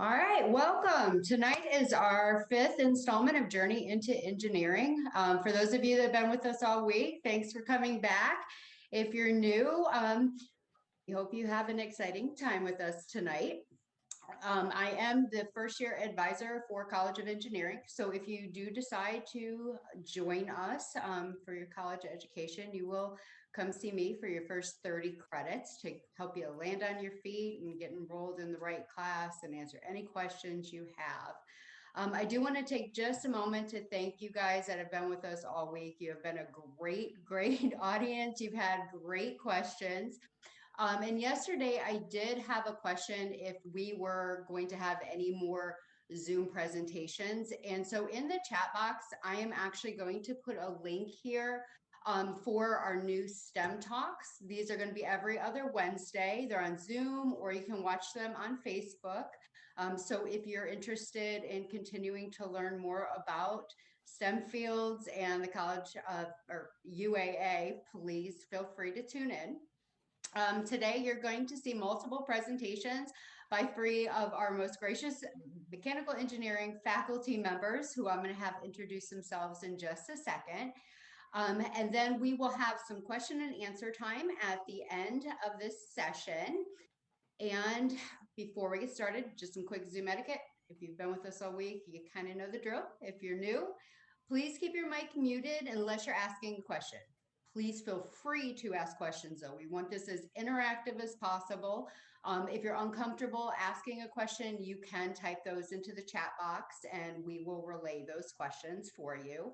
All right, welcome. Tonight is our fifth installment of Journey into Engineering. For those of you that have been with us all week, thanks for coming back. If you're new, we hope you have an exciting time with us tonight. I am the first year advisor for College of Engineering. So if you do decide to join us for your college education, you will come see me for your first 30 credits to help you land on your feet and get enrolled in the right class and answer any questions you have. I do want to take just a moment to thank you guys that have been with us all week. You have been a great audience. You've had great questions. And yesterday I did have a question if we were going to have any more Zoom presentations. And so in the chat box, I am actually going to put a link here for our new STEM talks. These are going to be every other Wednesday. They're on Zoom, or you can watch them on Facebook. So if you're interested in continuing to learn more about STEM fields and the College or UAA, please feel free to tune in. Today, you're going to see multiple presentations by three of our most gracious mechanical engineering faculty members who I'm going to have introduce themselves in just a second. And then we will have some question and answer time at the end of this session. And before we get started, just some quick Zoom etiquette. If you've been with us all week, you kind of know the drill. If you're new, please keep your mic muted unless you're asking a question. Please feel free to ask questions, though. We want this as interactive as possible. If you're uncomfortable asking a question, you can type those into the chat box and we will relay those questions for you.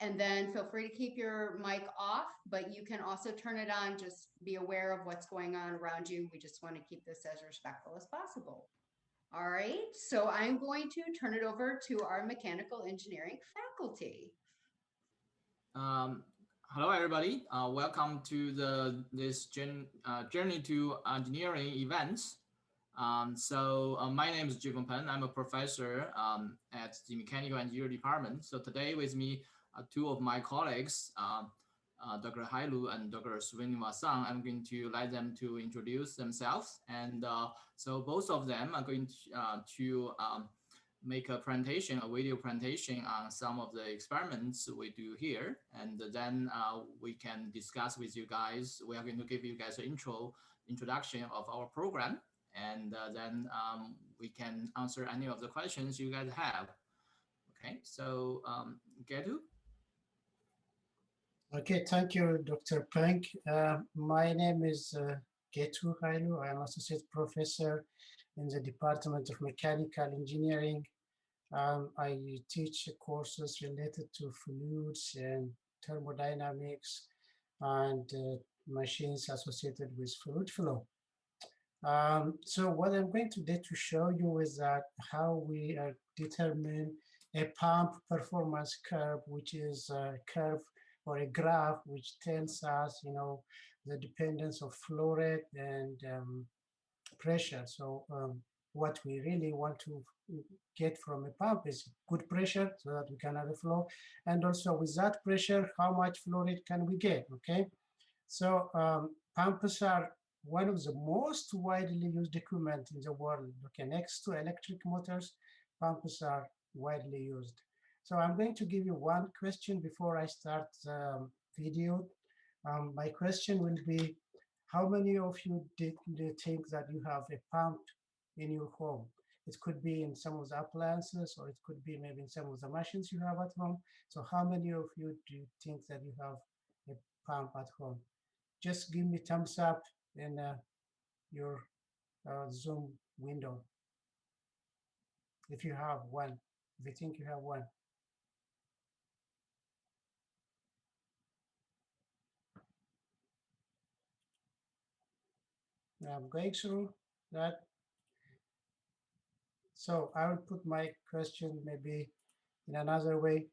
And then feel free to keep your mic off, but you can also turn it on. Just be aware of what's going on around you. We just want to keep this as respectful as possible. All right, so I'm going to turn it over to our mechanical engineering faculty. Hello, everybody. Welcome to this Journey to Engineering events. My name is Jivon Pen. I'm a professor at the Mechanical Engineering Department. So today with me are two of my colleagues, Dr. Hailu and Dr. Srinivasan. I'm going to let them to introduce themselves. And so both of them are going to make a presentation, a video presentation on some of the experiments we do here. And then we can discuss with you guys. We are going to give you guys an introduction of our program. And then we can answer any of the questions you guys have. Okay, so Getu. Okay, thank you, Dr. Plank. My name is Getu Hailu. I am Associate Professor in the Department of Mechanical Engineering. I teach courses related to fluids and thermodynamics and machines associated with fluid flow. So what I'm going to do to show you is that how we determine a pump performance curve, which is a curve or a graph which tells us, the dependence of flow rate and pressure. So what we really want to get from a pump is good pressure so that we can have a flow. And also with that pressure, how much flow rate can we get, okay? So pumps are one of the most widely used equipment in the world. Okay, next to electric motors, pumps are widely used. So I'm going to give you one question before I start the video. My question will be, how many of you do think that you have a pump in your home? It could be in some of the appliances, or it could be maybe in some of the machines you have at home. So how many of you do you think that you have a pump at home? Just give me thumbs up in your Zoom window if you have one, if you think you have one. I'm going through that. So I will put my question maybe in another way.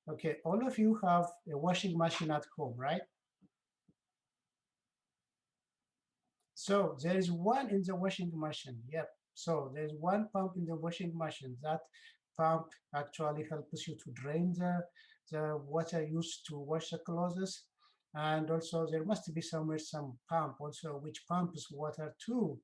Okay, all of you have a washing machine at home, right? So there is one in the washing machine. Yep. So there's one pump in the washing machine. That pump actually helps you to drain the water used to wash the clothes. And also there must be somewhere some pump also which pumps water to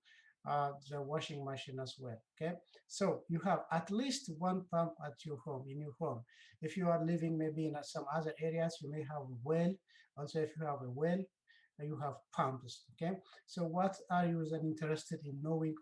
the washing machine as well. Okay, so you have at least one pump at your home, in your home. If you are living maybe in some other areas, you may have a well. Also, if you have a well, you have pumps. Okay, so what are you then interested in knowing,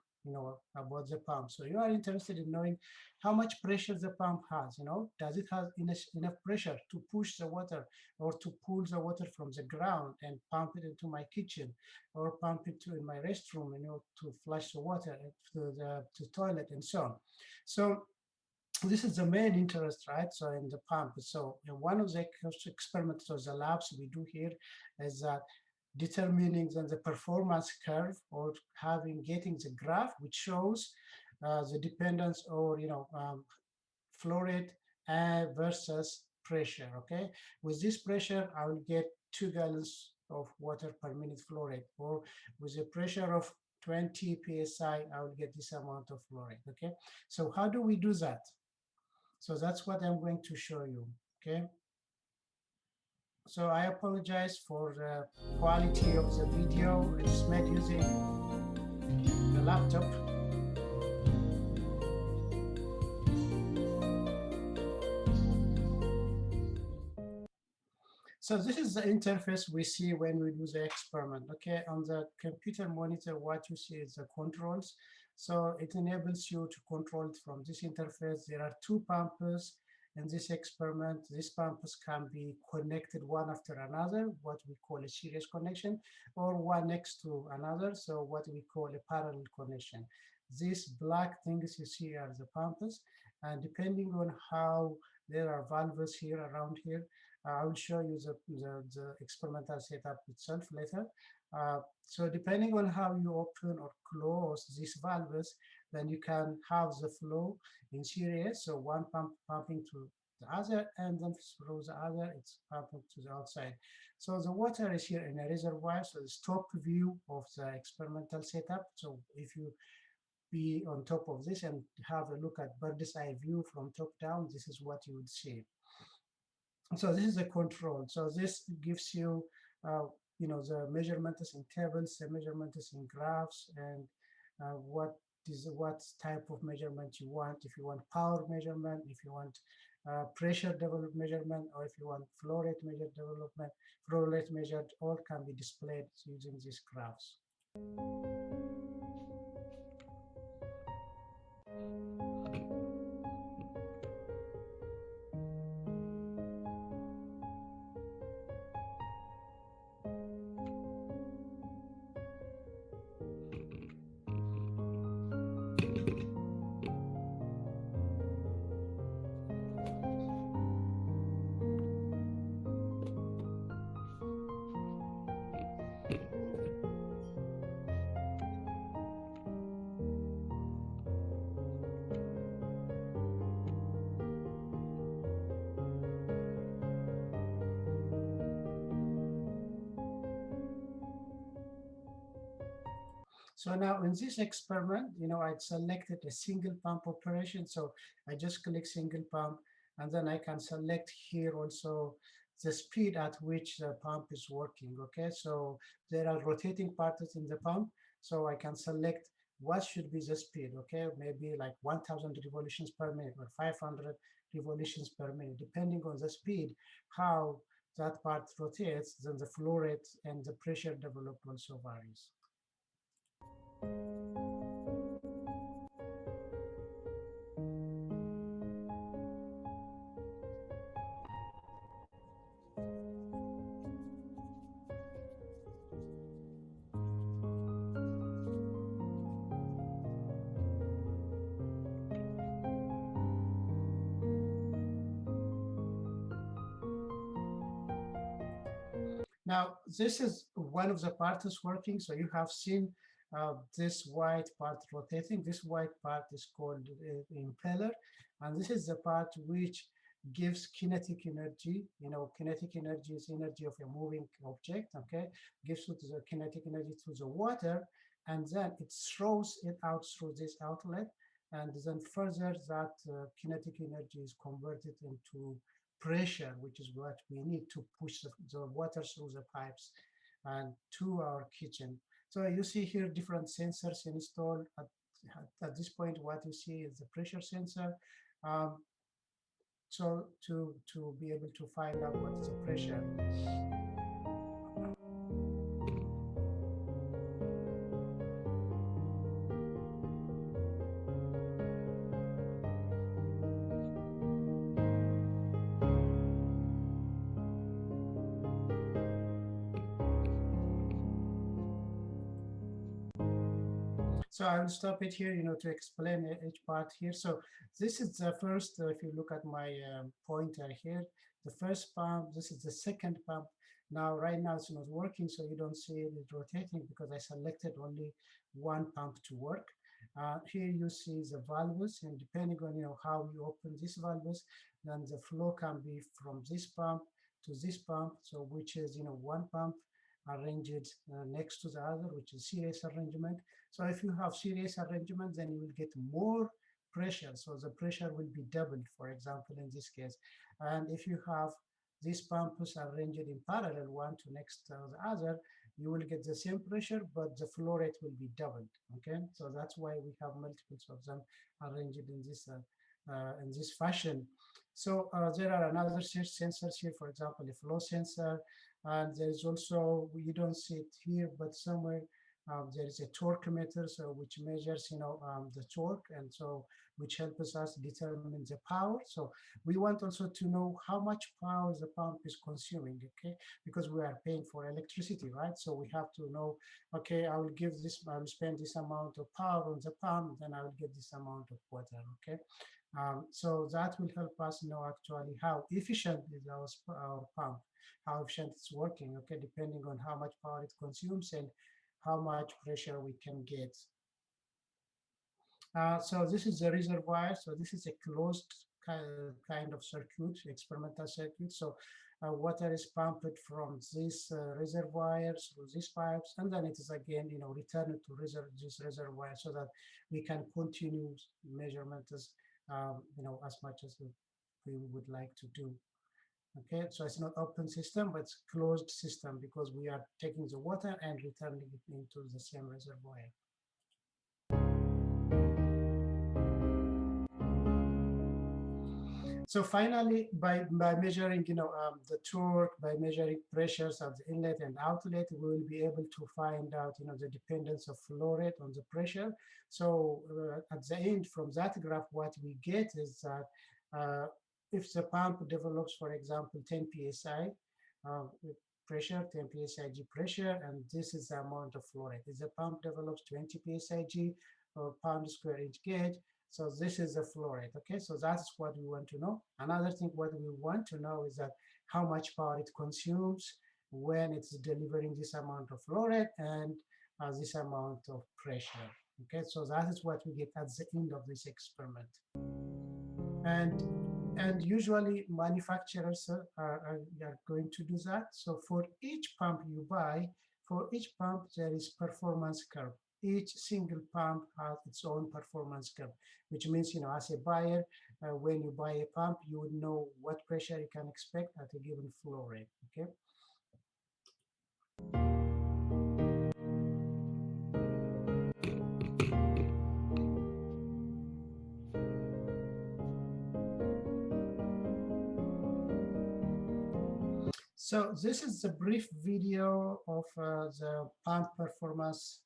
about the pump? So you are interested in knowing how much pressure the pump has. Does it have enough pressure to push the water or to pull the water from the ground and pump it into my kitchen, or pump it to in my restroom, to flush the water to the toilet and so on. So this is the main interest, right? So in the pump. So one of the experiments or the labs we do here is determining then the performance curve, or getting the graph which shows the dependence, or flow rate versus pressure. Okay, with this pressure I will get 2 gallons of water per minute flow rate, or with a pressure of 20 psi I will get this amount of flow rate. Okay, so how do we do that? So that's what I'm going to show you. Okay, so I apologize for the quality of the video. It's made using the laptop. So this is the interface we see when we do the experiment. Okay, on the computer monitor, what you see is the controls. So it enables you to control it from this interface. There are 2 pumps in this experiment. These pumps can be connected one after another, what we call a series connection, or one next to another, so what we call a parallel connection. These black things you see are the pumps, and depending on how there are valves here around here, I will show you the experimental setup itself later. So depending on how you open or close these valves, then you can have the flow in series. So one pump pumping to the other, and then through the other, it's pumping to the outside. So the water is here in a reservoir. So it's top view of the experimental setup. So if you be on top of this and have a look at bird's eye view from top down, this is what you would see. So this is the control. So this gives you, the measurements in tables, the measurements in graphs, and what type of measurement you want. If you want power measurement, if you want pressure development measurement, or if you want flow rate flow rate measured, all can be displayed using these graphs. So now in this experiment, I selected a single pump operation. So I just click single pump, and then I can select here also the speed at which the pump is working. Okay, so there are rotating parts in the pump. So I can select what should be the speed. Okay, maybe like 1000 revolutions per minute or 500 revolutions per minute, depending on the speed, how that part rotates, then the flow rate and the pressure developed also varies. Now, this is one of the parts working. So you have seen this white part rotating. This white part is called impeller. And this is the part which gives kinetic energy. Kinetic energy is energy of a moving object, okay? Gives it the kinetic energy to the water, and then it throws it out through this outlet. And then further, that kinetic energy is converted into pressure, which is what we need to push the water through the pipes and to our kitchen. So you see here different sensors installed. At this point, what you see is the pressure sensor. So to be able to find out what is the pressure. So I'll stop it here, to explain each part here. So this is the first, if you look at my pointer here, the first pump, this is the second pump. Now, right now it's not working, so you don't see it rotating because I selected only one pump to work. Here you see the valves, and depending on how you open these valves, then the flow can be from this pump to this pump, so which is one pump arranged next to the other, which is series arrangement. So if you have series arrangement, then you will get more pressure. So the pressure will be doubled, for example, in this case. And if you have these pumps arranged in parallel, one to next to the other, you will get the same pressure, but the flow rate will be doubled. Okay, so that's why we have multiples of them arranged in this fashion. So there are another sensors here, for example, a flow sensor, and there's also, you don't see it here, but somewhere there is a torque meter, so which measures the torque, and so which helps us determine the power. So we want also to know how much power the pump is consuming, okay, because we are paying for electricity, right? So we have to know, okay, I will spend this amount of power on the pump, then I will get this amount of water, okay. So that will help us know actually how efficient is our pump, how efficient it's working, okay, depending on how much power it consumes and how much pressure we can get. So this is the reservoir. So this is a closed kind of circuit, experimental circuit. So water is pumped from this reservoir through these pipes, and then it is again, returned to this reservoir so that we can continue measurements, as much as we would like to do. Okay, so it's not open system, but it's closed system because we are taking the water and returning it into the same reservoir. So finally, by measuring, the torque, by measuring pressures of the inlet and outlet, we will be able to find out, the dependence of flow rate on the pressure. So at the end, from that graph, what we get is that if the pump develops, for example, 10 psi pressure, 10 psig pressure, and this is the amount of flow rate. If the pump develops 20 psig or pound square inch gauge, so this is the flow rate, okay? So that's what we want to know. Another thing what we want to know is that how much power it consumes when it's delivering this amount of flow rate and this amount of pressure, okay? So that is what we get at the end of this experiment. And usually manufacturers are going to do that. So for each pump you buy, for each pump there is performance curve. Each single pump has its own performance curve, which means, as a buyer, when you buy a pump, you would know what pressure you can expect at a given flow rate, okay? So this is a brief video of the pump performance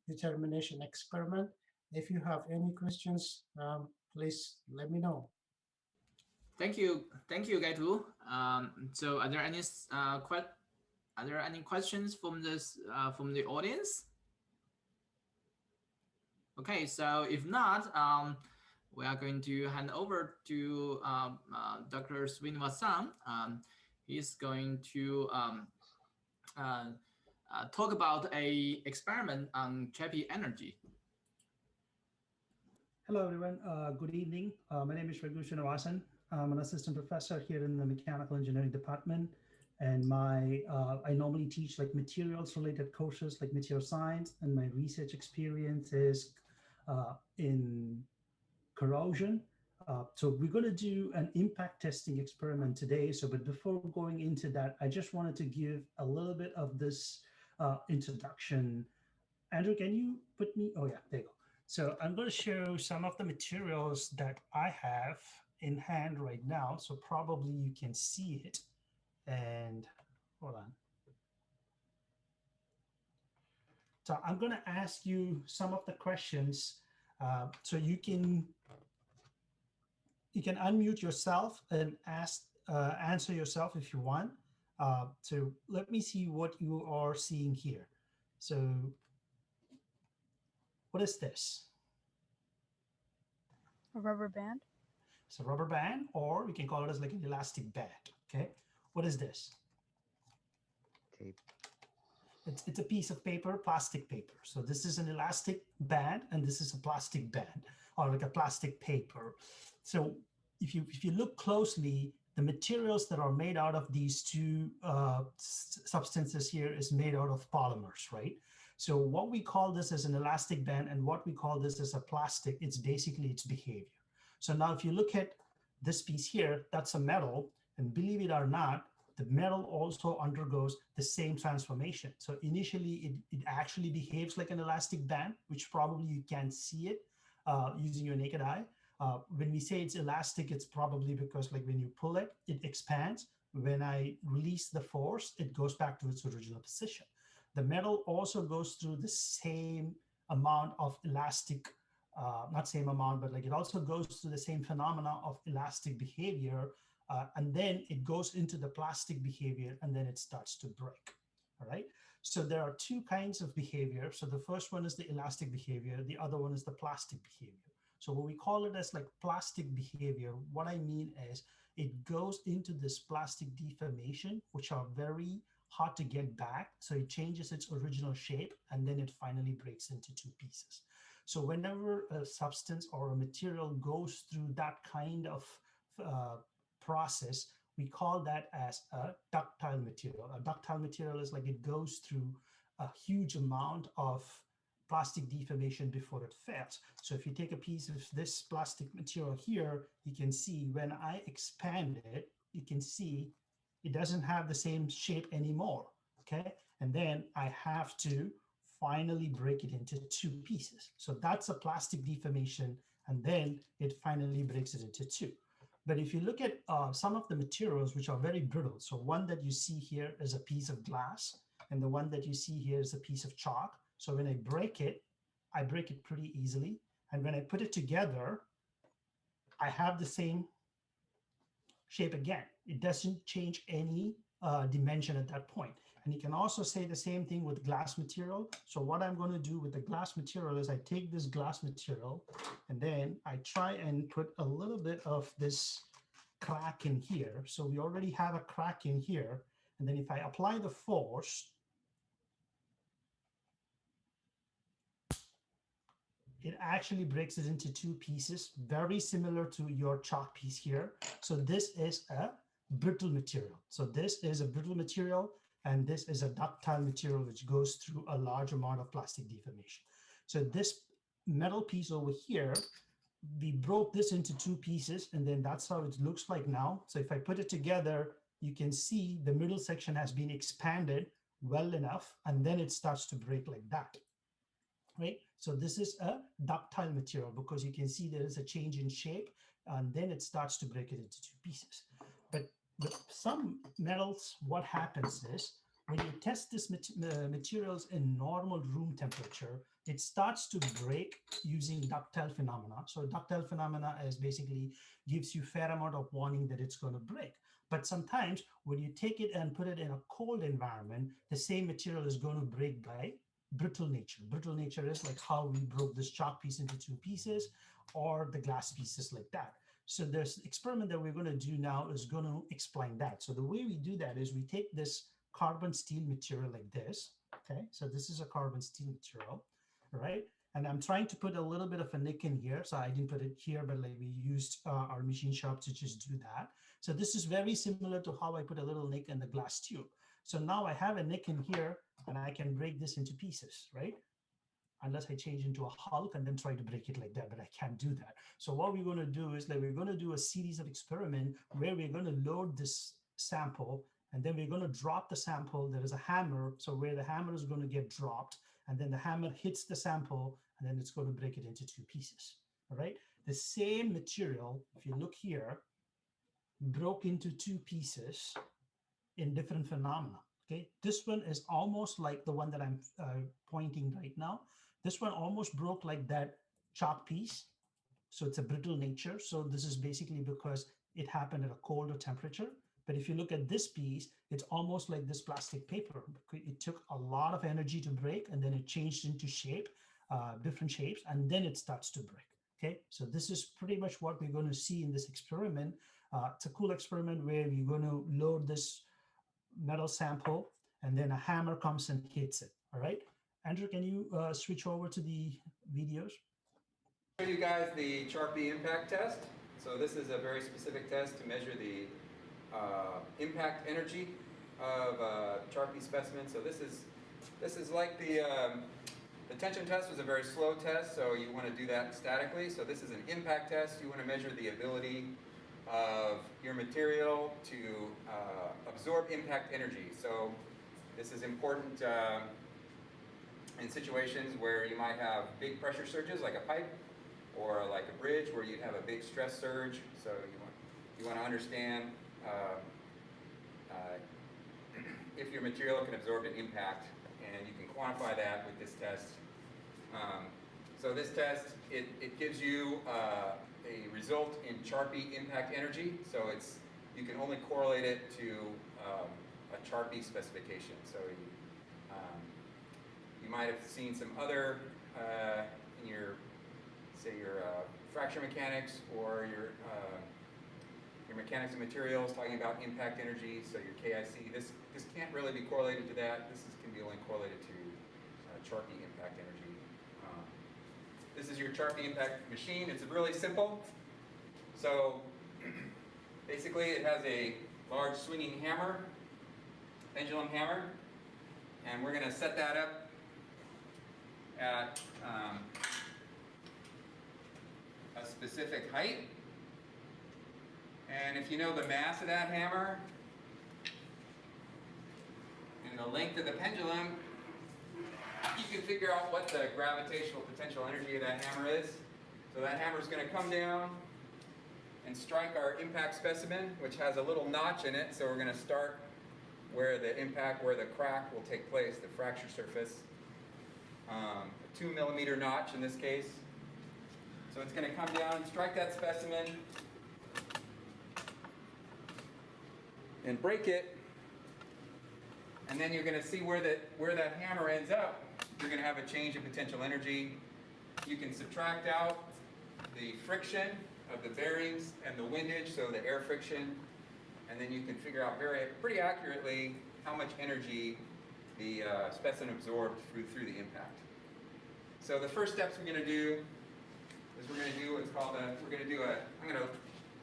determination experiment. If you have any questions, please let me know. Thank you, Gaitu. So are there any questions from the audience? Okay, so if not, we are going to hand over to Dr. Srinivasan. He's going to talk about a experiment on Charpy energy. Hello, everyone. Good evening. My name is Raghu Srinivasan. I'm an assistant professor here in the mechanical engineering department. And I normally teach like materials related courses like material science, and my research experience is in corrosion. So we're going to do an impact testing experiment today. But before going into that, I just wanted to give a little bit of this introduction. Andrew, can you put me? Oh, yeah, there you go. So I'm going to show some of the materials that I have in hand right now. So probably you can see it. And hold on. So I'm going to ask you some of the questions so you can unmute yourself and answer yourself if you want. So let me see what you are seeing here. So what is this? A rubber band? It's a rubber band, or we can call it as like an elastic band. Okay. What is this? Tape. It's a piece of paper, plastic paper. So this is an elastic band, and this is a plastic band, or like a plastic paper. So if you look closely, the materials that are made out of these two substances here is made out of polymers, right? So what we call this as an elastic band and what we call this as a plastic, it's basically its behavior. So now if you look at this piece here, that's a metal, and believe it or not, the metal also undergoes the same transformation. So initially, it actually behaves like an elastic band, which probably you can't see it using your naked eye. When we say it's elastic, it's probably because like when you pull it, it expands. When I release the force, it goes back to its original position. The metal also goes through the same amount of elastic, not same amount, but like it also goes through the same phenomena of elastic behavior. And then it goes into the plastic behavior, and then it starts to break. All right. So there are two kinds of behavior. So the first one is the elastic behavior. The other one is the plastic behavior. So when we call it as like plastic behavior, what I mean is it goes into this plastic deformation, which are very hard to get back. So it changes its original shape, and then it finally breaks into two pieces. So whenever a substance or a material goes through that kind of process, we call that as a ductile material. A ductile material is like it goes through a huge amount of plastic deformation before it fails. So if you take a piece of this plastic material here, you can see when I expand it, you can see it doesn't have the same shape anymore, okay? And then I have to finally break it into two pieces. So that's a plastic deformation, and then it finally breaks it into two. But if you look at some of the materials which are very brittle, so one that you see here is a piece of glass, and the one that you see here is a piece of chalk. So when I break it pretty easily. And when I put it together, I have the same shape again. It doesn't change any dimension at that point. And you can also say the same thing with glass material. So what I'm going to do with the glass material is I take this glass material and then I try and put a little bit of this crack in here. So we already have a crack in here. And then if I apply the force, it actually breaks it into two pieces, very similar to your chalk piece here. So this is a brittle material. So this is a brittle material, and this is a ductile material, which goes through a large amount of plastic deformation. So this metal piece over here, we broke this into two pieces, and then that's how it looks like now. So if I put it together, you can see the middle section has been expanded well enough, and then it starts to break like that. Right? So this is a ductile material because you can see there is a change in shape, and then it starts to break it into two pieces. But with some metals, what happens is when you test this materials in normal room temperature, it starts to break using ductile phenomena. So ductile phenomena is basically gives you fair amount of warning that it's going to break. But sometimes when you take it and put it in a cold environment, the same material is going to break by brittle nature. Brittle nature is like how we broke this chalk piece into two pieces, or the glass pieces like that. So this experiment that we're going to do now is going to explain that. So the way we do that is we take this carbon steel material like this. Okay, so this is a carbon steel material, right? And I'm trying to put a little bit of a nick in here. So I didn't put it here, but like we used our machine shop to just do that. So this is very similar to how I put a little nick in the glass tube. So now I have a nick in here, and I can break this into pieces, right? Unless I change into a Hulk and then try to break it like that, but I can't do that. So what we're going to do is like we're going to do a series of experiment where we're going to load this sample and then we're going to drop the sample. There is a hammer, so where the hammer is going to get dropped, and then the hammer hits the sample, and then it's going to break it into 2 pieces. All right. The same material, if you look here, broke into 2 pieces in different phenomena. Okay, this one is almost like the one that I'm pointing right now. This one almost broke like that chalk piece. So it's a brittle nature. So this is basically because it happened at a colder temperature. But if you look at this piece, it's almost like this plastic paper. It took a lot of energy to break, and then it changed into shape, different shapes, and then it starts to break. Okay, so this is pretty much what we're going to see in this experiment. It's a cool experiment where we're going to load this metal sample, and then a hammer comes and hits it. All right, Andrew, can you switch over to the videos? Show you guys the Charpy Impact test. So this is a very specific test to measure the impact energy of Charpy specimen. So this is like the tension test was a very slow test, so you want to do that statically. So this is an impact test. You want to measure the ability of your material to absorb impact energy. So this is important in situations where you might have big pressure surges like a pipe, or like a bridge where you'd have a big stress surge. So you want to understand if your material can absorb an impact, and you can quantify that with this test. So this test, it gives you a result in Charpy impact energy. So you can only correlate it to a Charpy specification. So you might have seen some other in your, say, your fracture mechanics or your mechanics of materials talking about impact energy. So your KIC, this can't really be correlated to that. This can be only correlated to Charpy impact energy. This is your Charpy impact machine. It's really simple. So basically it has a large swinging hammer, pendulum hammer, and we're going to set that up at a specific height. And if you know the mass of that hammer and the length of the pendulum, you can figure out what the gravitational potential energy of that hammer is. So that hammer is going to come down and strike our impact specimen, which has a little notch in it. So we're going to start where the impact, where the crack will take place, the fracture surface. A 2 millimeter notch in this case. So it's going to come down, strike that specimen, and break it. And then you're going to see where that hammer ends up. You're going to have a change in potential energy. You can subtract out the friction of the bearings and the windage, so the air friction, and then you can figure out pretty accurately how much energy the specimen absorbed through the impact. So the first steps we're going to do is we're going to do what's called I'm going to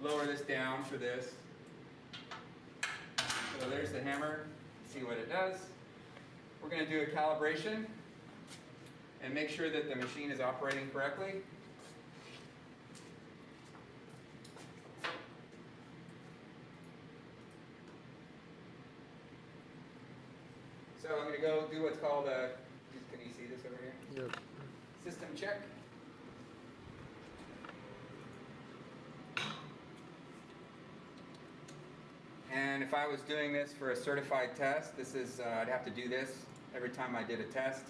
lower this down for this. So there's the hammer. See what it does. We're going to do a calibration and make sure that the machine is operating correctly. So I'm going to go do what's called a, can you see this over here? Yep. System check. And if I was doing this for a certified test, I'd have to do this every time I did a test.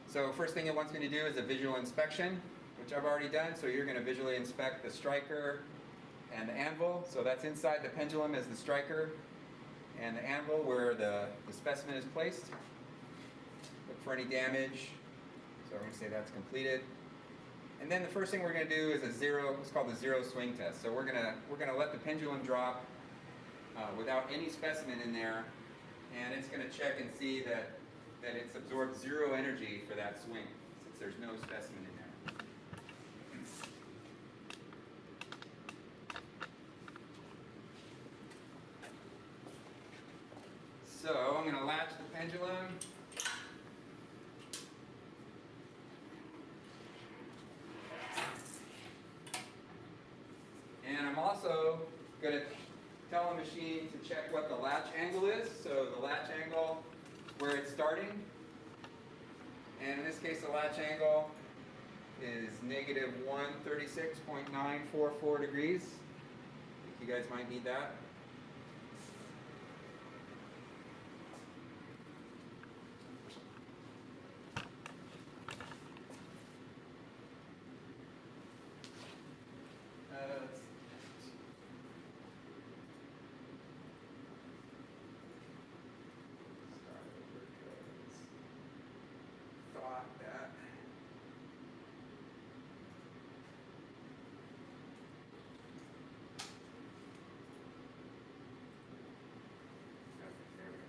So first thing it wants me to do is a visual inspection, which I've already done. So you're going to visually inspect the striker and the anvil. So that's inside the pendulum is the striker and the anvil where the specimen is placed. Look for any damage. So we're going to say that's completed. And then the first thing we're going to do is it's called the zero swing test. So we're going to let the pendulum drop without any specimen in there, and it's going to check and see that it's absorbed zero energy for that swing, since there's no specimen in there. So I'm going to latch the pendulum. And I'm also going to tell a machine to check what the latch angle is. So the latch angle, where it's starting. And in this case, the latch angle is negative 136.944 degrees. I think you guys might need that. Let's start over because thought that. Okay, there we go.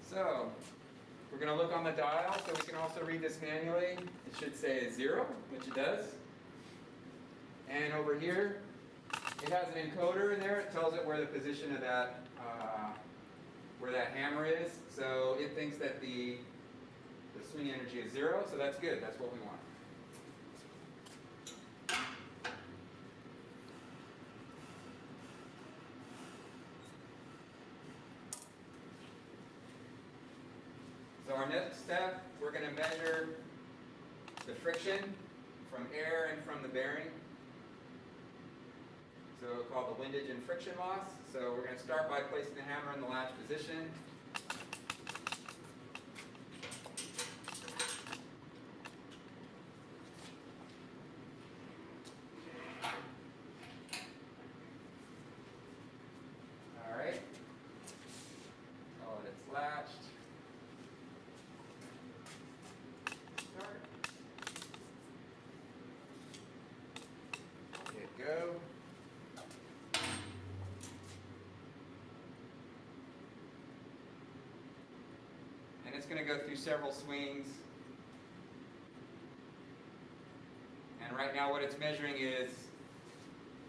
So, we're going to look on the dial so we can also read this manually. It should say 0, which it does. And over here, it has an encoder in there. It tells it where the position of that, where that hammer is. So it thinks that the swing energy is 0, so that's good. That's what we want. So our next step, we're going to measure the friction from air and from the bearing. So called the windage and friction loss. So we're going to start by placing the hammer in the latch position. All right. Call it it's latched. Start. Hit go. And it's going to go through several swings. And right now what it's measuring is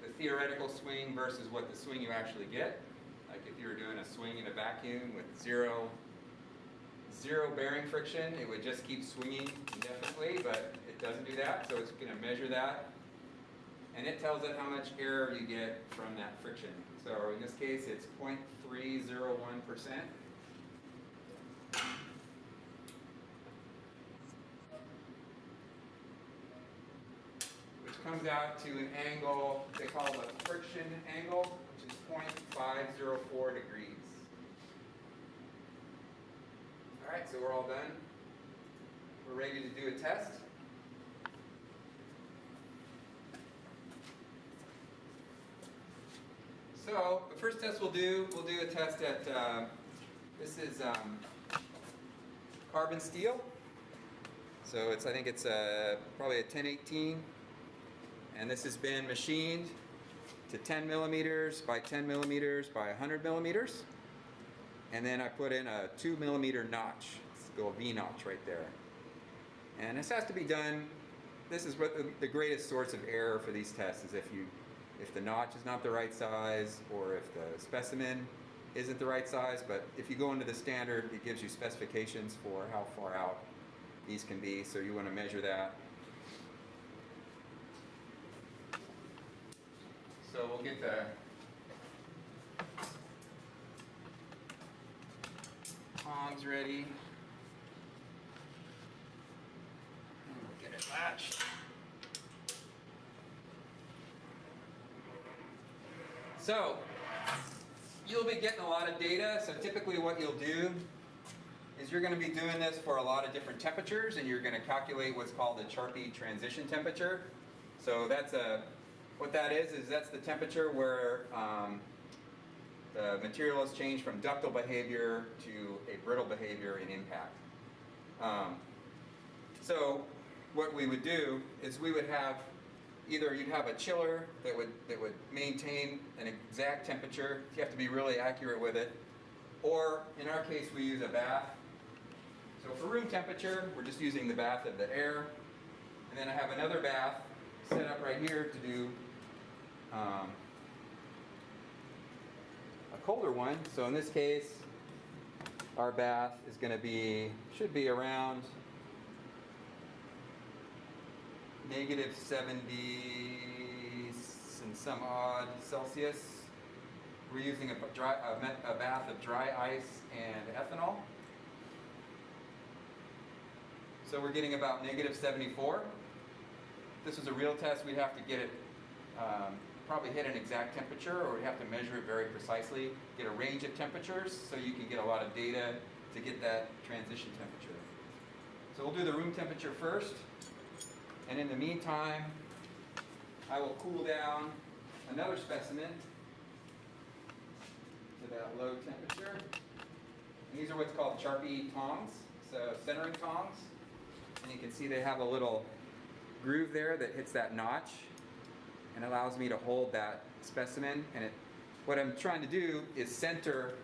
the theoretical swing versus what the swing you actually get. Like if you were doing a swing in a vacuum with zero bearing friction, it would just keep swinging indefinitely, but it doesn't do that, so it's going to measure that. And it tells it how much error you get from that friction. So in this case, it's 0.301%. Which comes out to an angle they call the friction angle, which is 0.504 degrees. All right, so we're all done. We're ready to do a test. So the first test we'll do a test at, this is carbon steel. So I think it's probably a 1018. And this has been machined to 10 millimeters by 10 millimeters by 100 millimeters. And then I put in a 2 millimeter notch. Let's go a V notch right there. And this has to be done, this is what the greatest source of error for these tests is if the notch is not the right size or if the specimen isn't the right size. But if you go into the standard, it gives you specifications for how far out these can be. So you want to measure that. So we'll get the tongs ready. And we'll get it latched. So you'll be getting a lot of data. So typically what you'll do is you're going to be doing this for a lot of different temperatures, and you're going to calculate what's called the Charpy transition temperature. So what that is that's the temperature where the material has changed from ductile behavior to a brittle behavior in impact. So what we would do is we would have either you'd have a chiller that would maintain an exact temperature. You have to be really accurate with it. Or in our case, we use a bath. So for room temperature, we're just using the bath of the air. And then I have another bath set up right here to do colder one. So in this case, our bath is going to be, should be around -70 and some odd Celsius. We're using a bath of dry ice and ethanol. So we're getting about -74. If this was a real test, we'd have to get it, probably hit an exact temperature, or we'd have to measure it very precisely, get a range of temperatures so you can get a lot of data to get that transition temperature. So we'll do the room temperature first, and in the meantime, I will cool down another specimen to that low temperature. And these are what's called Charpy Tongs, so centering tongs. And you can see they have a little groove there that hits that notch and allows me to hold that specimen. And what I'm trying to do is center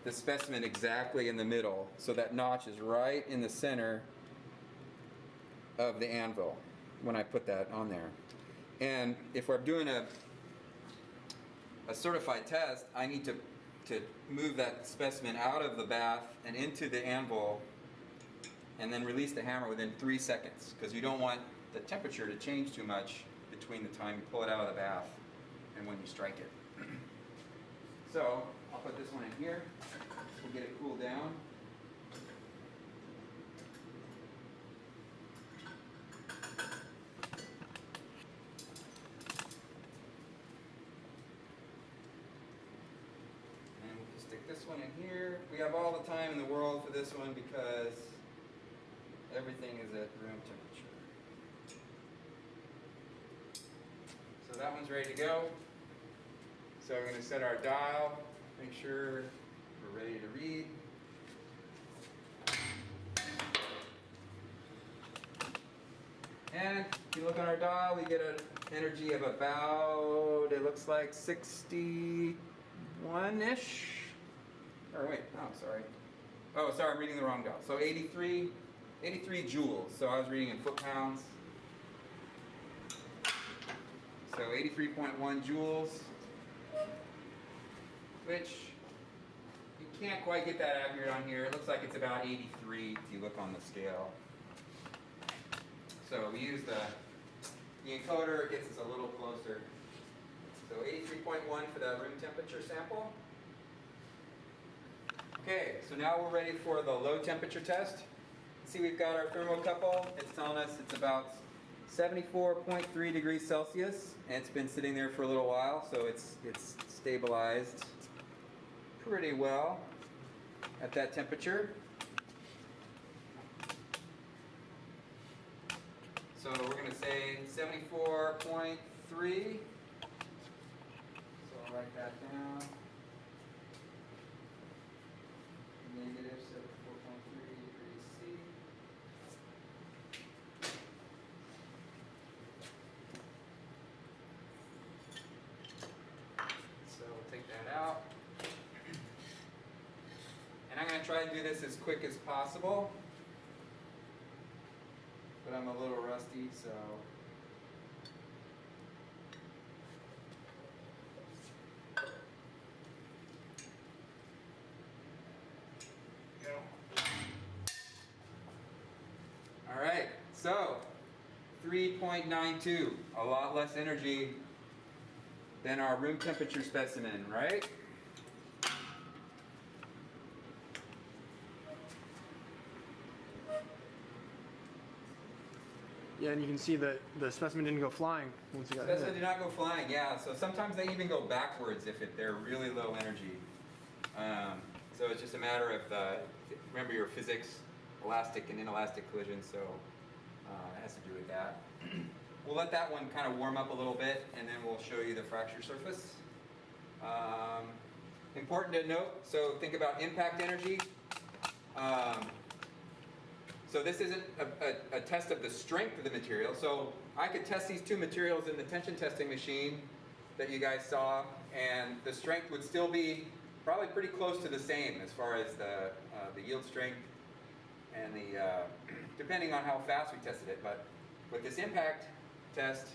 the specimen exactly in the middle, so that notch is right in the center of the anvil when I put that on there. And if we're doing a certified test, I need to move that specimen out of the bath and into the anvil, and then release the hammer within 3 seconds, because you don't want the temperature to change too much between the time you pull it out of the bath and when you strike it. So I'll put this one in here. We'll get it cooled down. And we'll just stick this one in here. We have all the time in the world for this one because everything is at room temperature. So that one's ready to go. So we're going to set our dial, make sure we're ready to read. And if you look on our dial, we get an energy of about, it looks like 61-ish. Or wait, oh, sorry. Oh, sorry, I'm reading the wrong dial. So 83 joules. So I was reading in foot-pounds. So 83.1 joules, which you can't quite get that accurate on here. It looks like it's about 83 if you look on the scale. So we use the encoder, it gets us a little closer. So 83.1 for the room temperature sample. Okay, so now we're ready for the low temperature test. See, we've got our thermocouple. It's telling us it's about 74.3 degrees Celsius, and it's been sitting there for a little while, so it's stabilized pretty well at that temperature. So we're going to say 74.3. So I'll write that down. Negative 74.3 degrees C. So we'll take that out. And I'm going to try to do this as quick as possible. But I'm a little rusty, so. Go. All right, so 3.92, a lot less energy than our room temperature specimen, right? Yeah, and you can see that the specimen didn't go flying once you got Specimen hit. did not go flying, yeah. So sometimes they even go backwards if they're really low energy. So it's just a matter of, remember your physics, elastic and inelastic collision, so it has to do with that. We'll let that one kind of warm up a little bit, and then we'll show you the fracture surface. Important to note, so think about impact energy. So this isn't a test of the strength of the material. So I could test these two materials in the tension testing machine that you guys saw, and the strength would still be probably pretty close to the same as far as the yield strength and the, depending on how fast we tested it. But with this impact test,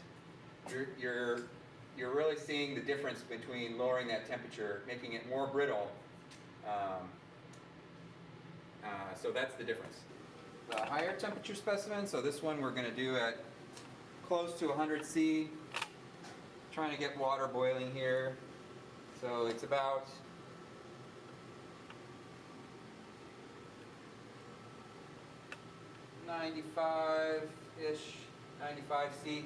you're you're really seeing the difference between lowering that temperature, making it more brittle. So that's the difference. The higher temperature specimen, so this one we're going to do at close to 100 C, trying to get water boiling here. So it's about 95-ish, 95 C.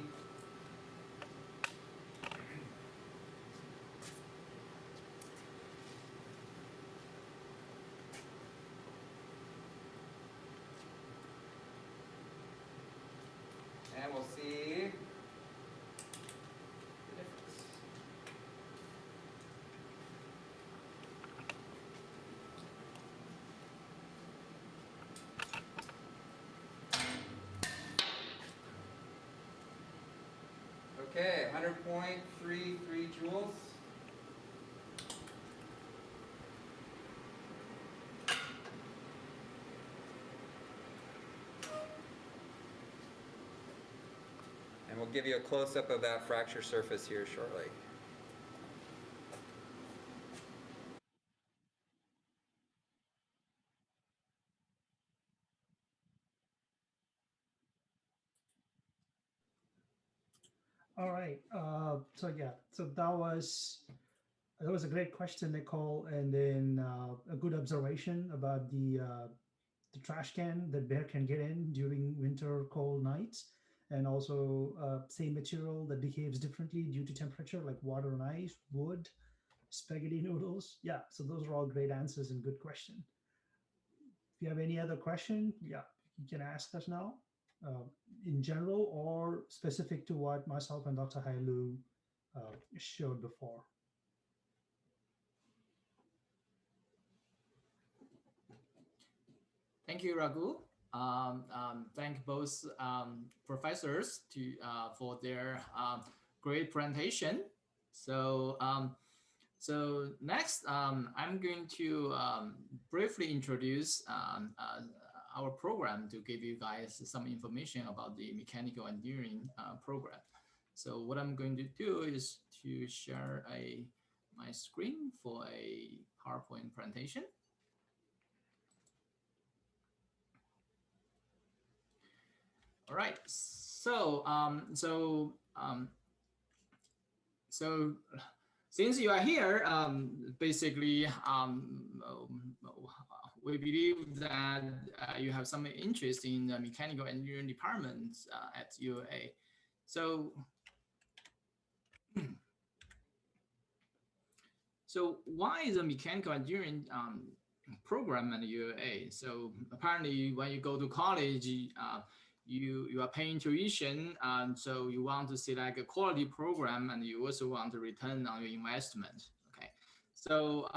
And we'll see the difference. Okay, 100.33 joules. And we'll give you a close-up of that fracture surface here shortly. All right. So yeah, so that was a great question, Nicole, and then a good observation about the trash can that bear can get in during winter cold nights, and also same material that behaves differently due to temperature, like water and ice, wood, spaghetti noodles. Yeah, so those are all great answers and good question. If you have any other question, yeah, you can ask us now. In general or specific to what myself and Dr. Hailu showed before. Thank you, Raghu. Thank both professors for their great presentation. So, so next, I'm going to briefly introduce our program to give you guys some information about the mechanical engineering program. So what I'm going to do is to share my screen for a PowerPoint presentation. All right, so since you are here, basically, we believe that you have some interest in the mechanical engineering department at UAA. So, so why is a mechanical engineering program at UAA? So apparently, when you go to college, you are paying tuition, and so you want to select a quality program, and you also want to return on your investment. Okay, so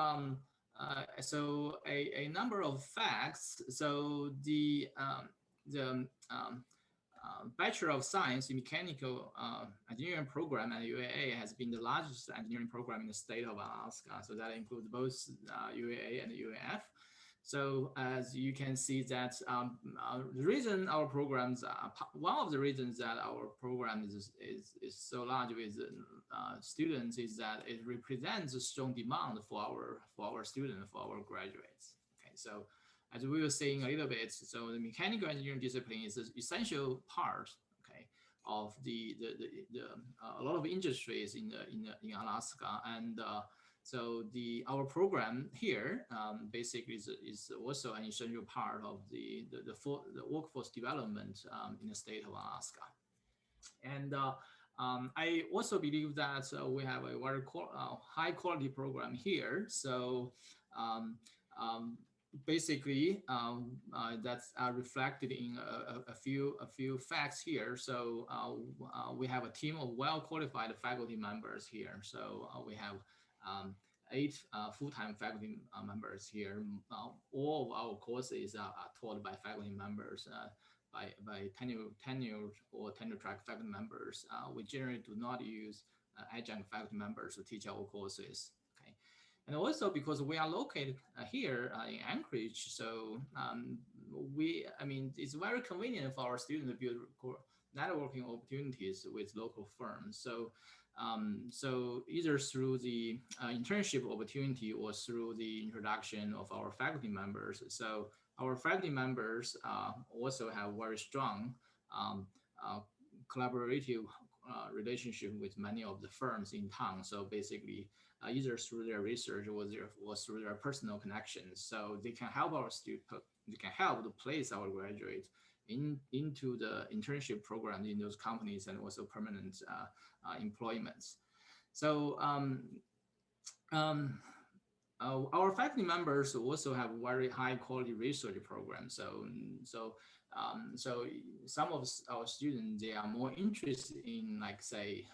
so a number of facts. So the Bachelor of Science in Mechanical Engineering program at UAA has been the largest engineering program in the state of Alaska. So that includes both UAA and UAF. So as you can see that the reason our programs, one of the reasons that our program is so large with students is that it represents a strong demand for our students, for our graduates. Okay, so as we were saying a little bit, so the mechanical engineering discipline is an essential part, okay, of a lot of industries in Alaska, and so our program here basically is also an essential part of the workforce development in the state of Alaska. And I also believe that we have a very high quality program here. So basically that's reflected in a few facts here. So we have a team of well-qualified faculty members here. So we have 8 full-time faculty members here. All of our courses are taught by faculty members, by tenured or tenure-track faculty members. We generally do not use adjunct faculty members to teach our courses. Okay, and also because we are located here in Anchorage, so I mean, it's very convenient for our students to build networking opportunities with local firms. So either through the internship opportunity or through the introduction of our faculty members. So our faculty members also have very strong collaborative relationship with many of the firms in town. So basically, either through their research or through their personal connections, so they can help our they can help to place our graduates into the internship program in those companies and also permanent employments. So our faculty members also have very high quality research programs. So some of our students, they are more interested in, like, say,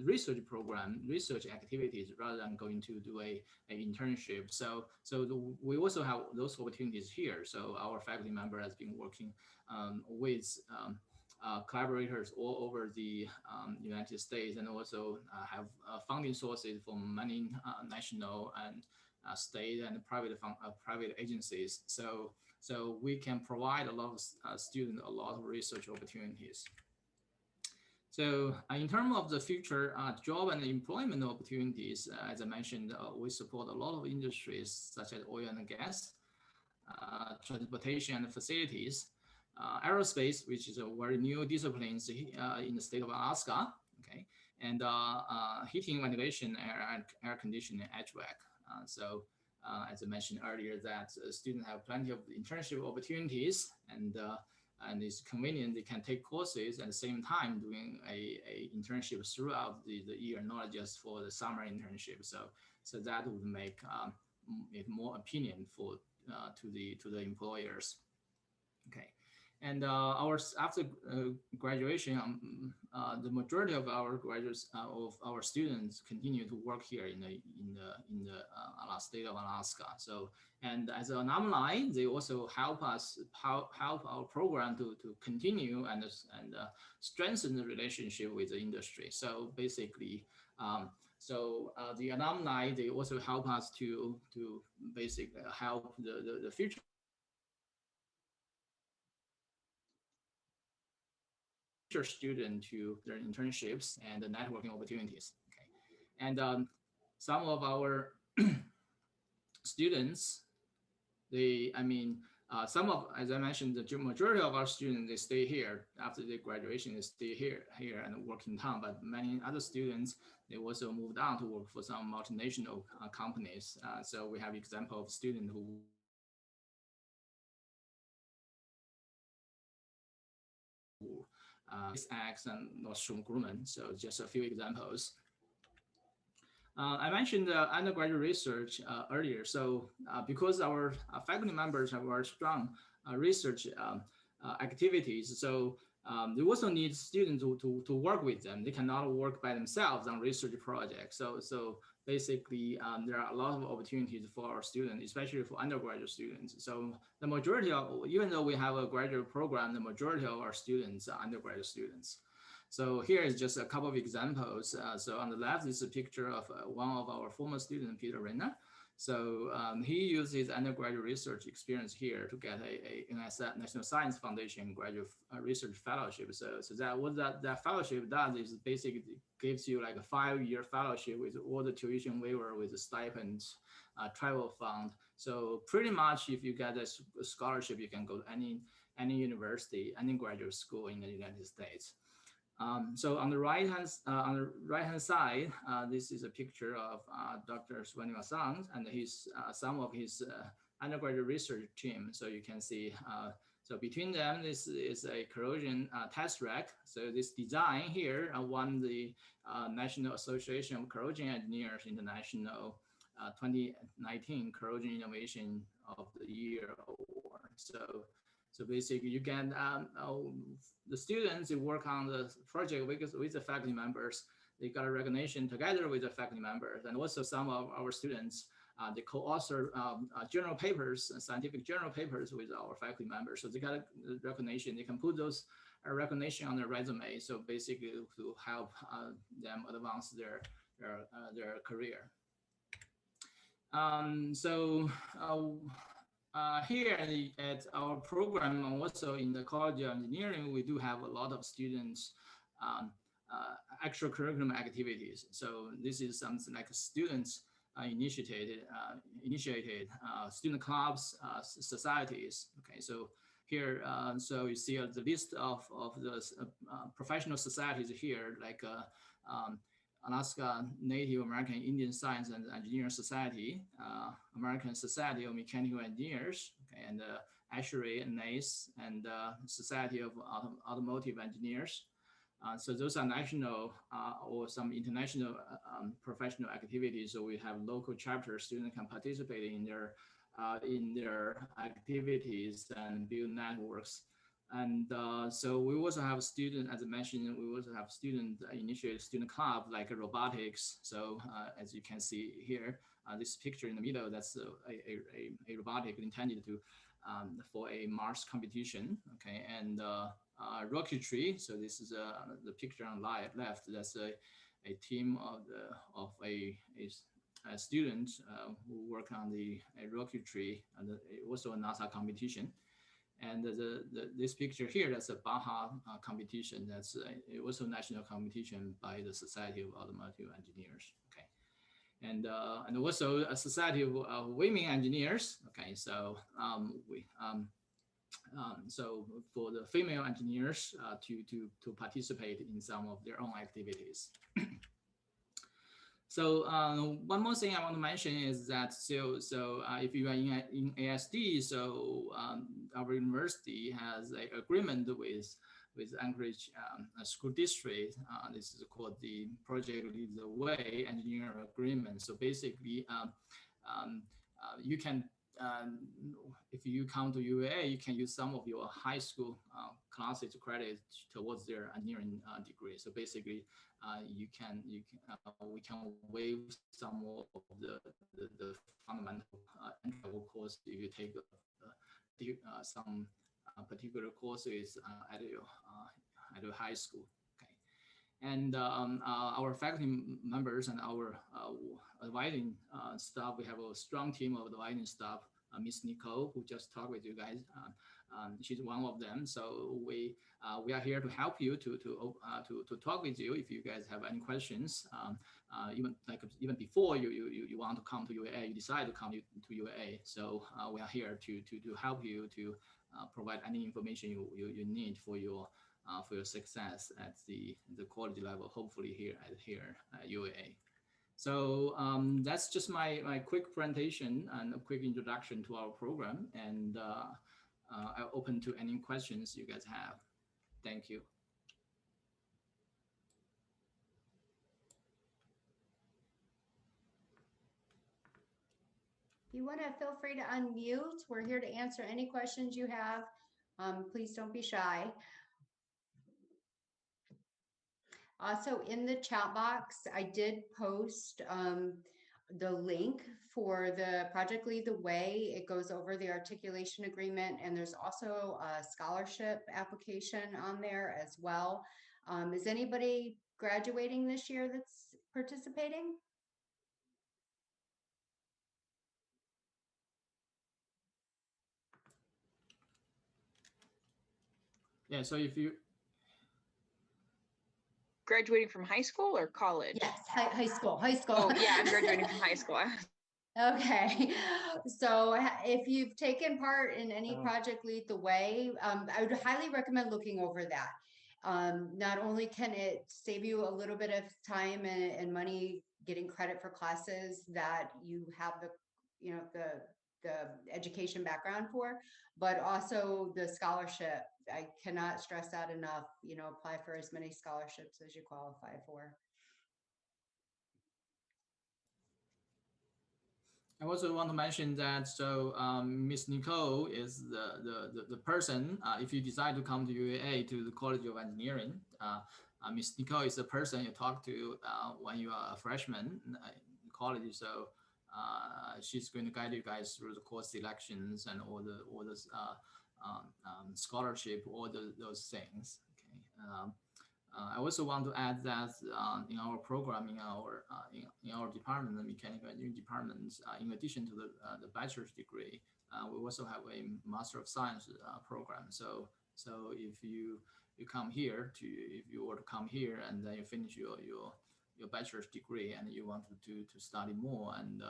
research program, research activities, rather than going to do a internship. We also have those opportunities here. So our faculty member has been working with collaborators all over the United States, and also have funding sources from many national and state and private agencies. So we can provide a lot of students a lot of research opportunities. So in terms of the future job and employment opportunities, as I mentioned, we support a lot of industries such as oil and gas, transportation and facilities, aerospace, which is a very new discipline in the state of Alaska, okay, and heating, ventilation, air conditioning, HVAC. As I mentioned earlier, that students have plenty of internship opportunities, and it's convenient. They can take courses at the same time doing a internship throughout the year, not just for the summer internship. So that would make it more appealing to the employers. Okay. And after graduation, the majority of our graduates of our students continue to work here in the state of Alaska. So, and as an alumni, they also help our program to continue and strengthen the relationship with the industry. So basically, the alumni, they also help us to basically help the future student to their internships and the networking opportunities. Okay, and some of our students, as I mentioned, the majority of our students, they stay here after their graduation. They stay here and work in town. But many other students, they also moved on to work for some multinational companies. So we have example of students who SpaceX and Nordstrom Grumman. So just a few examples. I mentioned undergraduate research earlier. So because our faculty members have very strong research activities, so they also need students to work with them. They cannot work by themselves on research projects. So basically, there are a lot of opportunities for our students, especially for undergraduate students. So the majority of, even though we have a graduate program, the majority of our students are undergraduate students. So here is just a couple of examples. So on the left is a picture of one of our former students, Peter Renner. So he used his undergraduate research experience here to get a National Science Foundation graduate research fellowship. So that fellowship does is basically gives you like a 5-year fellowship with all the tuition waiver, with the stipend, travel fund. So pretty much, if you get a scholarship, you can go to any university, any graduate school in the United States. So on the right hand side, this is a picture of Dr. Srinivasan and some of his undergraduate research team. So you can see, so between them, this is a corrosion test rack. So this design here won the National Association of Corrosion Engineers International 2019 Corrosion Innovation of the Year Award. So basically, you can the students who work on the project with the faculty members, they got a recognition together with the faculty members, and also some of our students they co-author journal papers, scientific journal papers with our faculty members. So they got a recognition. They can put those recognition on their resume. So basically, to help them advance their career. Here at our program, and also in the College of Engineering, we do have a lot of students um, extracurricular activities. So this is something like students initiated student clubs, societies. Okay, so here, so you see the list of the professional societies here, like Alaska Native American Indian Science and Engineering Society, American Society of Mechanical Engineers, okay, and ASHRAE and NACE, and Society of Automotive Engineers. So those are national or some international professional activities. So we have local chapter students can participate in their activities and build networks. And so we also have students, as I mentioned, we also have student initiated student club like robotics. So as you can see here, this picture in the middle, that's a robotic intended to for a Mars competition. Okay, and rocketry. So this is the picture on left. That's a team of a student who work on the rocketry, and also a NASA competition. And this picture here, that's a Baja competition. That's also a national competition by the Society of Automotive Engineers. Okay, and also a Society of Women Engineers. Okay, so so for the female engineers to participate in some of their own activities. So one more thing I want to mention is that if you are in ASD, so our university has an agreement with Anchorage School District. This is called the Project Lead the Way Engineering Agreement. So basically, you can if you come to UAA, you can use some of your high school classes credit towards their engineering degree. So basically, we can waive some of the fundamental entry-level course if you take some particular courses at your high school. Okay, and our faculty members and our advising staff, we have a strong team of advising staff. Miss Nicole, who just talked with you guys, she's one of them. So we are here to help you to talk with you if you guys have any questions. Even before you want to come to UAA, you decide to come to UAA. So we are here to help you to provide any information you need for your success at the college level. Hopefully here at UAA. So that's just my quick presentation and a quick introduction to our program, and I'm open to any questions you guys have. Thank you. If you want to, feel free to unmute. We're here to answer any questions you have. Please don't be shy. Also, in the chat box, I did post the link for the Project Lead the Way. It goes over the articulation agreement, and there's also a scholarship application on there as well. Is anybody graduating this year that's participating? Yeah, so if you graduating from high school or college? Yes, high school. Oh yeah, I'm graduating from high school. Okay, so if you've taken part in any Project Lead the Way, I would highly recommend looking over that. Not only can it save you a little bit of time and money getting credit for classes that you have the education background for, but also the scholarship. I cannot stress that enough. Apply for as many scholarships as you qualify for. I also want to mention that Miss Nicole is the person. If you decide to come to UAA to the College of Engineering, Miss Nicole is the person you talk to when you are a freshman in college. So she's going to guide you guys through the course selections and all those scholarship, all those things. Okay. I also want to add that in our program, in our department, the mechanical engineering department, in addition to the bachelor's degree, we also have a Master of Science program. So if you come here if you were to come here and then you finish your bachelor's degree and you want to study more and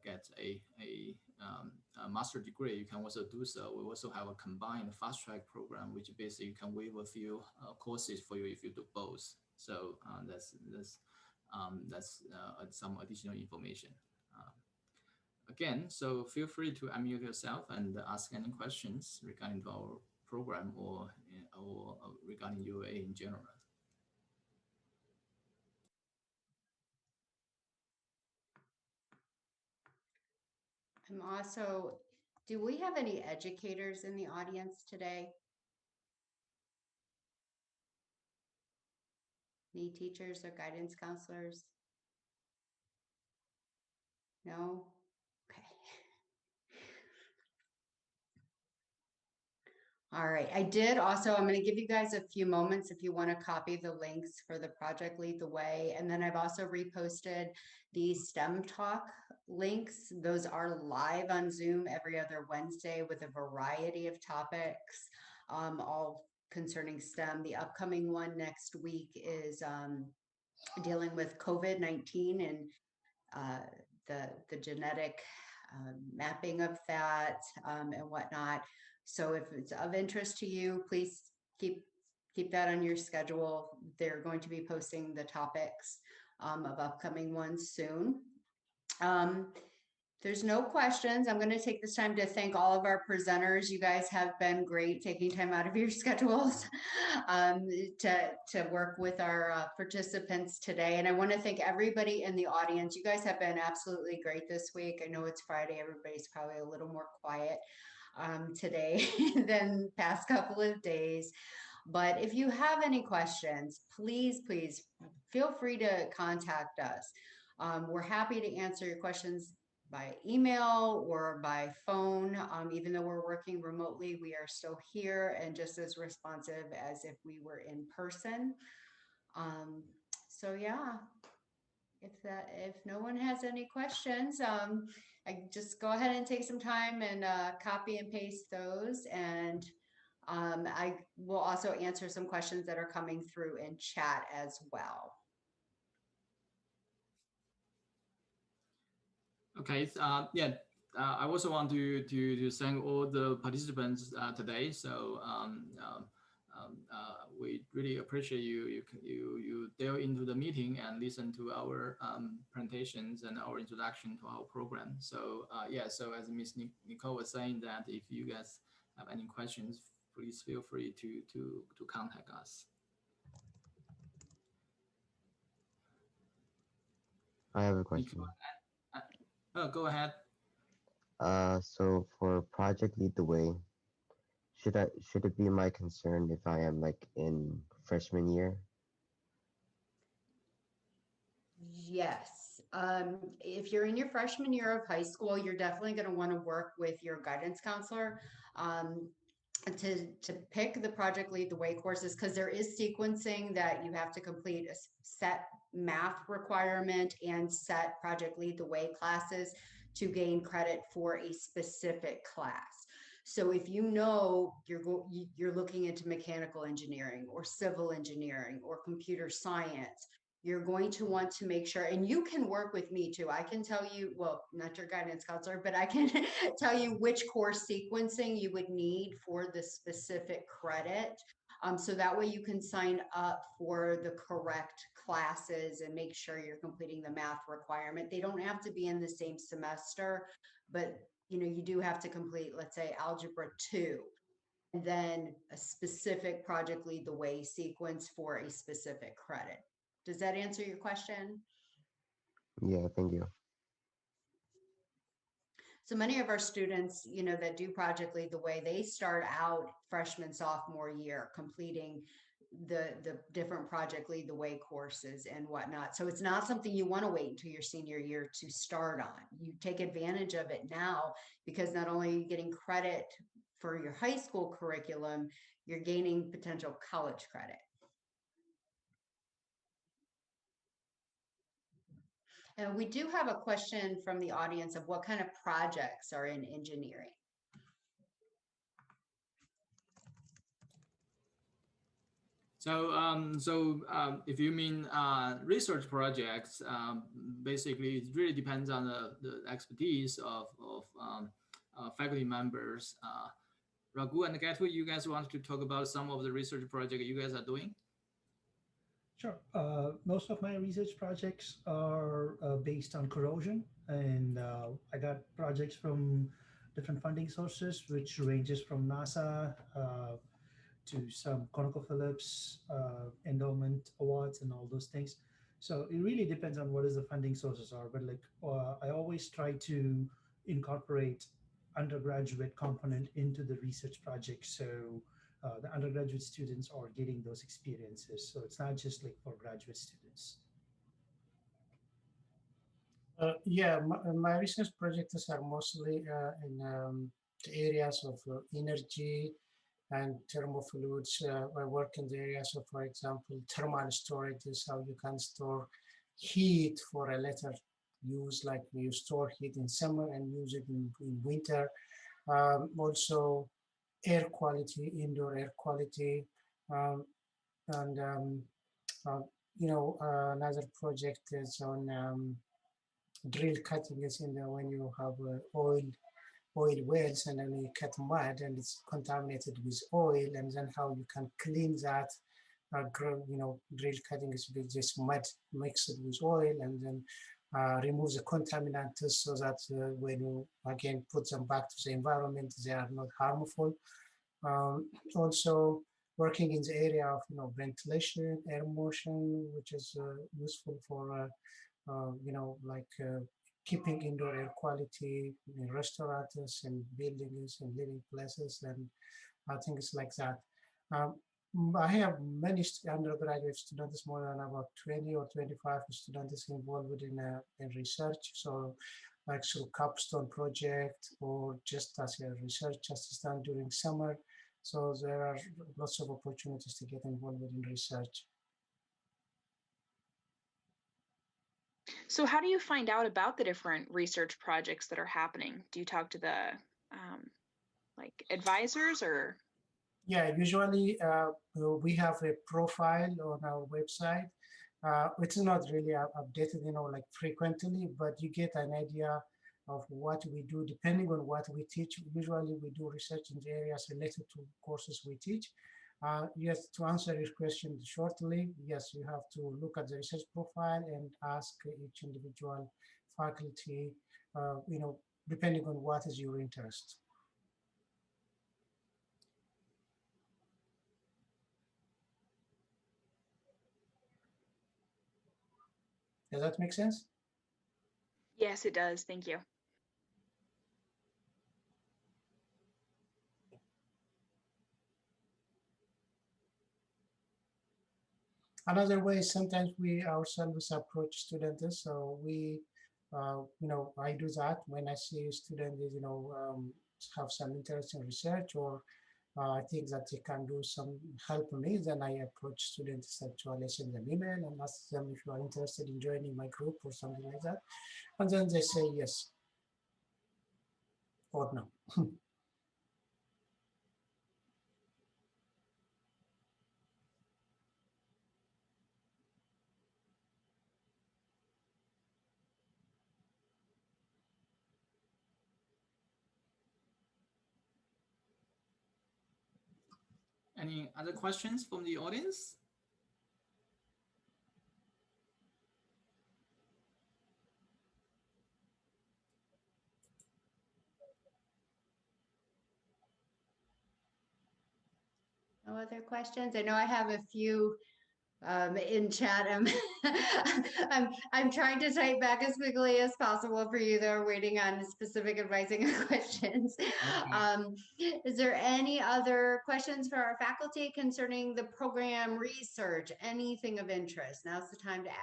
get a master degree, you can also do so. We also have a combined fast track program, which basically you can waive a few courses for you if you do both. So that's some additional information. Again, so feel free to unmute yourself and ask any questions regarding to our program or regarding UAA in general. I'm also, do we have any educators in the audience today? Any teachers or guidance counselors? No? Okay. All right, I did also, I'm going to give you guys a few moments if you want to copy the links for the project Lead the Way. And then I've also reposted the STEM Talk links. Those are live on Zoom every other Wednesday with a variety of topics, all concerning STEM. The upcoming one next week is dealing with COVID-19 and the genetic mapping of that and whatnot. So if it's of interest to you, please keep that on your schedule. They're going to be posting the topics of upcoming ones soon. There's no questions. I'm going to take this time to thank all of our presenters. You guys have been great taking time out of your schedules to work with our participants today. And I want to thank everybody in the audience. You guys have been absolutely great this week. I know it's Friday. Everybody's probably a little more quiet today than past couple of days. But if you have any questions, please feel free to contact us. We're happy to answer your questions by email or by phone. Even though we're working remotely, we are still here and just as responsive as if we were in person. So yeah, if no one has any questions, I just go ahead and take some time and copy and paste those. And I will also answer some questions that are coming through in chat as well. Okay, yeah, I also want to thank all the participants today. So we really appreciate you delve into the meeting and listen to our presentations and our introduction to our program. So yeah, so as Ms. Nicole was saying, that if you guys have any questions, please feel free to contact us. I have a question. Oh, go ahead. So for Project Lead the Way, should it be my concern if I am like in freshman year? Yes. If you're in your freshman year of high school, you're definitely going to want to work with your guidance counselor to pick the Project Lead the Way courses, because there is sequencing that you have to complete a set math requirement and set Project Lead the Way classes to gain credit for a specific class. So if you know you're looking into mechanical engineering or civil engineering or computer science, you're going to want to make sure, and you can work with me too. I can tell you, well, not your guidance counselor, but I can tell you which course sequencing you would need for the specific credit. So that way you can sign up for the correct classes and make sure you're completing the math requirement. They don't have to be in the same semester, but you know, you do have to complete, let's say, Algebra 2. And then a specific Project Lead the Way sequence for a specific credit. Does that answer your question? Yeah, thank you. So many of our students, you know, that do Project Lead the Way, they start out freshman, sophomore year completing the different Project Lead the Way courses and whatnot. So it's not something you want to wait until your senior year to start on. You take advantage of it now, because not only are you getting credit for your high school curriculum, you're gaining potential college credit. And we do have a question from the audience of what kind of projects are in engineering. So, if you mean research projects, basically it really depends on the expertise of faculty members. Raghu and Gatu, you guys want to talk about some of the research projects you guys are doing? Sure. Most of my research projects are based on corrosion, and I got projects from different funding sources, which ranges from NASA to some ConocoPhillips endowment awards and all those things. So it really depends on what is the funding sources are. But like I always try to incorporate undergraduate component into the research project. So the undergraduate students are getting those experiences. So it's not just like for graduate students. Yeah, my research projects are mostly in the areas of energy and thermofluids. I work in the areas of, for example, thermal storage is how you can store heat for a later use, like you store heat in summer and use it in winter. Also, air quality, indoor air quality, and another project is on drill cutting is in the when you have oil wells and then you cut mud and it's contaminated with oil, and then how you can clean that. Drill cutting is with just mud mixed with oil, and then remove the contaminants so that when you again put them back to the environment, they are not harmful. Also working in the area of ventilation, air motion, which is useful for keeping indoor air quality in restaurants and buildings and living places and things like that. I have many undergraduate students, more than about 20 or 25 students involved in research. So like through capstone project or just as a research assistant during summer. So there are lots of opportunities to get involved in research. So how do you find out about the different research projects that are happening? Do you talk to the like advisors or? Yeah, usually we have a profile on our website. It's not really updated, like frequently, but you get an idea of what we do depending on what we teach. Usually we do research in the areas related to courses we teach. Yes, to answer your question shortly, yes, you have to look at the research profile and ask each individual faculty, depending on what is your interest. Does that make sense? Yes, it does. Thank you. Another way, sometimes we ourselves approach students. So we, I do that when I see a student is, have some interest in research or I think that they can do some help me, then I approach students actually, send them email and ask them if you are interested in joining my group or something like that. And then they say yes or no. Any other questions from the audience? No other questions? I know I have a few in chat. I'm trying to type back as quickly as possible for you that are waiting on specific advising questions. Okay. Is there any other questions for our faculty concerning the program research? Anything of interest? Now's the time to ask.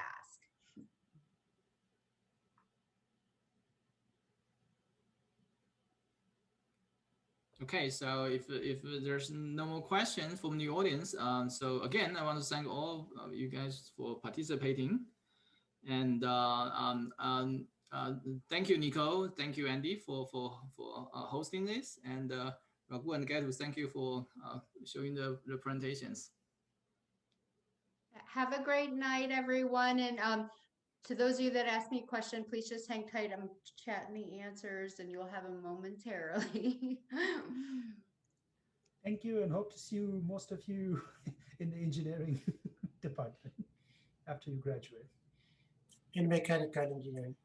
Okay, so if there's no more questions from the audience, so again, I want to thank all of you guys for participating. And thank you, Nico. Thank you, Andy, for hosting this. And Raghu and Gadu, thank you for showing the presentations. Have a great night, everyone. And to those of you that asked me a question, please just hang tight. I'm chatting the answers and you'll have them momentarily. Thank you, and hope to see you, most of you, in the engineering department after you graduate. In mechanical engineering.